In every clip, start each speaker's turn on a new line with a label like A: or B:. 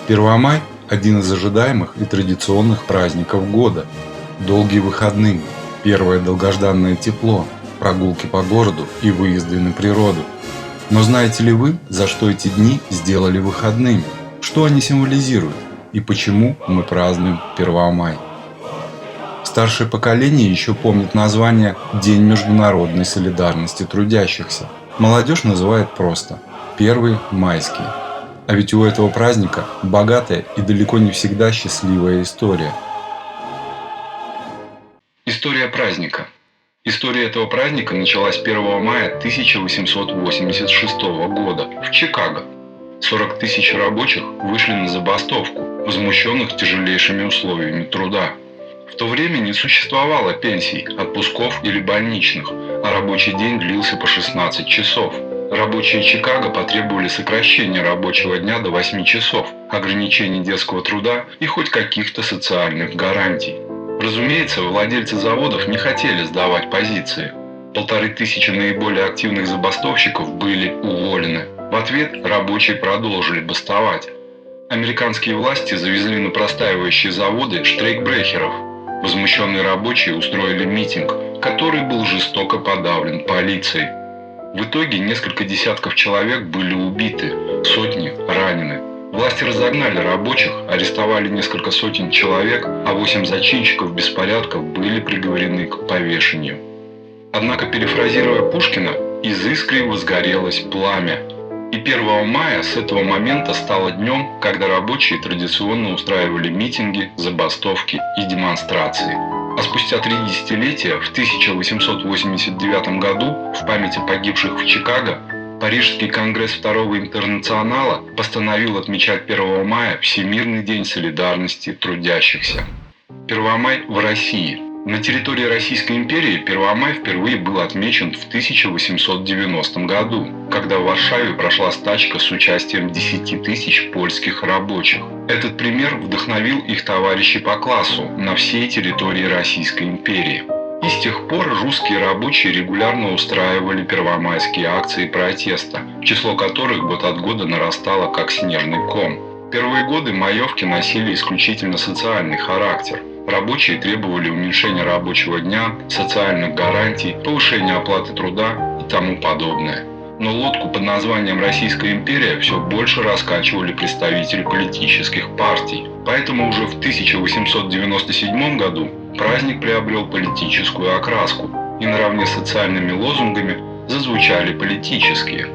A: Первомай – один из ожидаемых и традиционных праздников года. Долгие выходные, первое долгожданное тепло, прогулки по городу и выезды на природу. Но знаете ли вы, за что эти дни сделали выходными? Что они символизируют? И почему мы празднуем Первомай? Старшее поколение еще помнит название «День международной солидарности трудящихся». Молодежь называет просто «Первый майский». А ведь у этого праздника богатая и далеко не всегда счастливая история. История праздника. История этого праздника началась 1 мая 1886 года в Чикаго. 40 тысяч рабочих вышли на забастовку, возмущенных тяжелейшими условиями труда. В то время не существовало пенсий, отпусков или больничных, а рабочий день длился по 16 часов. Рабочие Чикаго потребовали сокращения рабочего дня до 8 часов, ограничения детского труда и хоть каких-то социальных гарантий. Разумеется, владельцы заводов не хотели сдавать позиции. 1500 наиболее активных забастовщиков были уволены. В ответ рабочие продолжили бастовать. Американские власти завезли на простаивающие заводы штрейкбрехеров. Возмущенные рабочие устроили митинг, который был жестоко подавлен полицией. В итоге несколько десятков человек были убиты, сотни ранены. Власти разогнали рабочих, арестовали несколько сотен человек, а 8 зачинщиков беспорядков были приговорены к повешению. Однако, перефразируя Пушкина, из искры возгорелось пламя. И 1 мая с этого момента стало днем, когда рабочие традиционно устраивали митинги, забастовки и демонстрации. А спустя 3 десятилетия, в 1889 году, в память о погибших в Чикаго, Парижский конгресс Второго интернационала постановил отмечать 1 мая Всемирный день солидарности трудящихся. Первомай в России. На территории Российской империи Первомай впервые был отмечен в 1890 году, когда в Варшаве прошла стачка с участием 10 тысяч польских рабочих. Этот пример вдохновил их товарищей по классу на всей территории Российской империи. И с тех пор русские рабочие регулярно устраивали первомайские акции протеста, число которых год от года нарастало как снежный ком. Первые годы маевки носили исключительно социальный характер. Рабочие требовали уменьшения рабочего дня, социальных гарантий, повышения оплаты труда и тому подобное. Но лодку под названием «Российская империя» все больше раскачивали представители политических партий. Поэтому уже в 1897 году праздник приобрел политическую окраску, и наравне с социальными лозунгами зазвучали политические: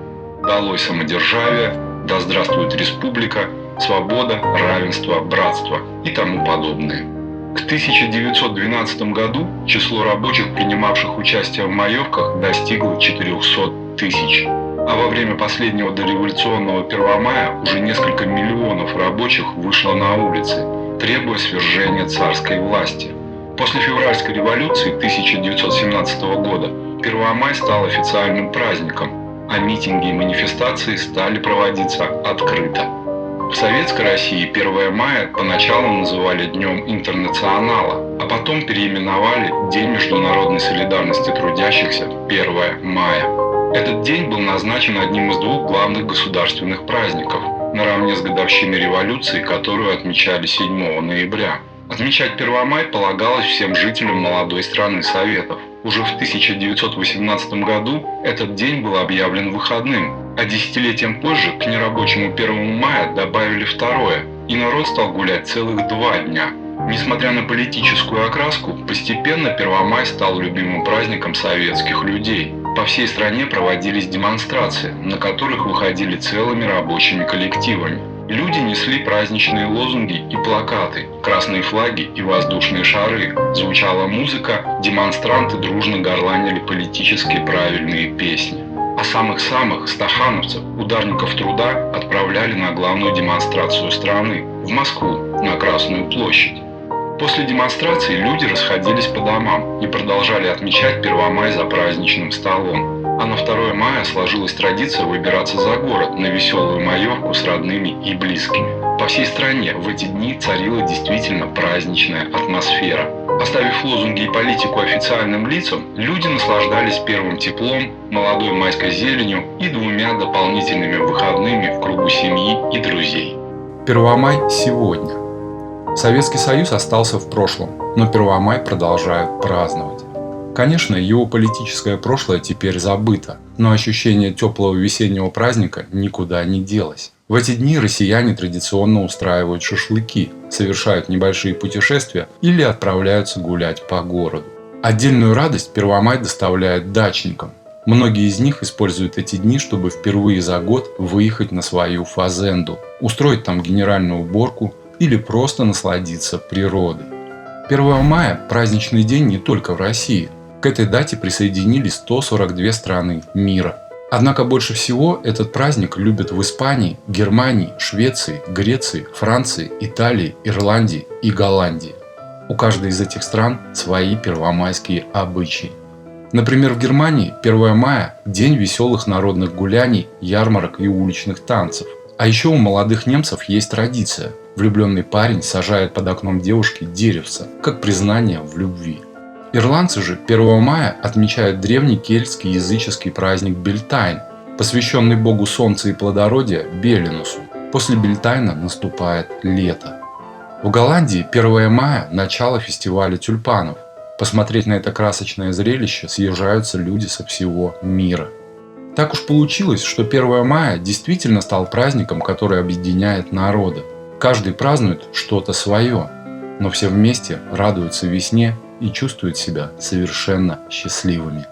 A: «Долой самодержавие», «Да здравствует республика», «Свобода», «Равенство», «Братство» и тому подобное. К 1912 году число рабочих, принимавших участие в маевках, достигло 400 тысяч. А во время последнего дореволюционного Первомая уже несколько миллионов рабочих вышло на улицы, требуя свержения царской власти. После февральской революции 1917 года Первомай стал официальным праздником, а митинги и манифестации стали проводиться открыто. В Советской России 1 мая поначалу называли Днем Интернационала, а потом переименовали День международной солидарности трудящихся 1 мая. Этот день был назначен одним из 2 главных государственных праздников, наравне с годовщиной революции, которую отмечали 7 ноября. Отмечать 1 мая полагалось всем жителям молодой страны Советов. Уже в 1918 году этот день был объявлен выходным, а десятилетием позже к нерабочему 1 мая добавили 2-е, и народ стал гулять целых 2 дня. Несмотря на политическую окраску, постепенно 1 мая стал любимым праздником советских людей. По всей стране проводились демонстрации, на которых выходили целыми рабочими коллективами. Люди несли праздничные лозунги и плакаты, красные флаги и воздушные шары. Звучала музыка, демонстранты дружно горланили политически правильные песни. А самых-самых стахановцев, ударников труда, отправляли на главную демонстрацию страны, в Москву, на Красную площадь. После демонстрации люди расходились по домам и продолжали отмечать 1 мая за праздничным столом. А на 2 мая сложилась традиция выбираться за город на веселую маевку с родными и близкими. По всей стране в эти дни царила действительно праздничная атмосфера. Оставив лозунги и политику официальным лицам, люди наслаждались первым теплом, молодой майской зеленью и 2 дополнительными выходными в кругу семьи и друзей.
B: Первомай сегодня. Советский Союз остался в прошлом, но Первомай продолжают праздновать. Конечно, его политическое прошлое теперь забыто, но ощущение теплого весеннего праздника никуда не делось. В эти дни россияне традиционно устраивают шашлыки, совершают небольшие путешествия или отправляются гулять по городу. Отдельную радость Первомай доставляет дачникам. Многие из них используют эти дни, чтобы впервые за год выехать на свою фазенду, устроить там генеральную уборку или просто насладиться природой. 1 мая – праздничный день не только в России. К этой дате присоединились 142 страны мира. Однако больше всего этот праздник любят в Испании, Германии, Швеции, Греции, Франции, Италии, Ирландии и Голландии. У каждой из этих стран свои первомайские обычаи. Например, в Германии 1 мая – день веселых народных гуляний, ярмарок и уличных танцев. А еще у молодых немцев есть традиция – влюбленный парень сажает под окном девушки деревце, как признание в любви. Ирландцы же 1 мая отмечают древний кельтский языческий праздник Бельтайн, посвященный богу солнца и плодородия Белинусу. После Бельтайна наступает лето. В Голландии 1 мая – начало фестиваля тюльпанов. Посмотреть на это красочное зрелище съезжаются люди со всего мира. Так уж получилось, что 1 мая действительно стал праздником, который объединяет народы. Каждый празднует что-то свое, но все вместе радуются весне и чувствуют себя совершенно счастливыми.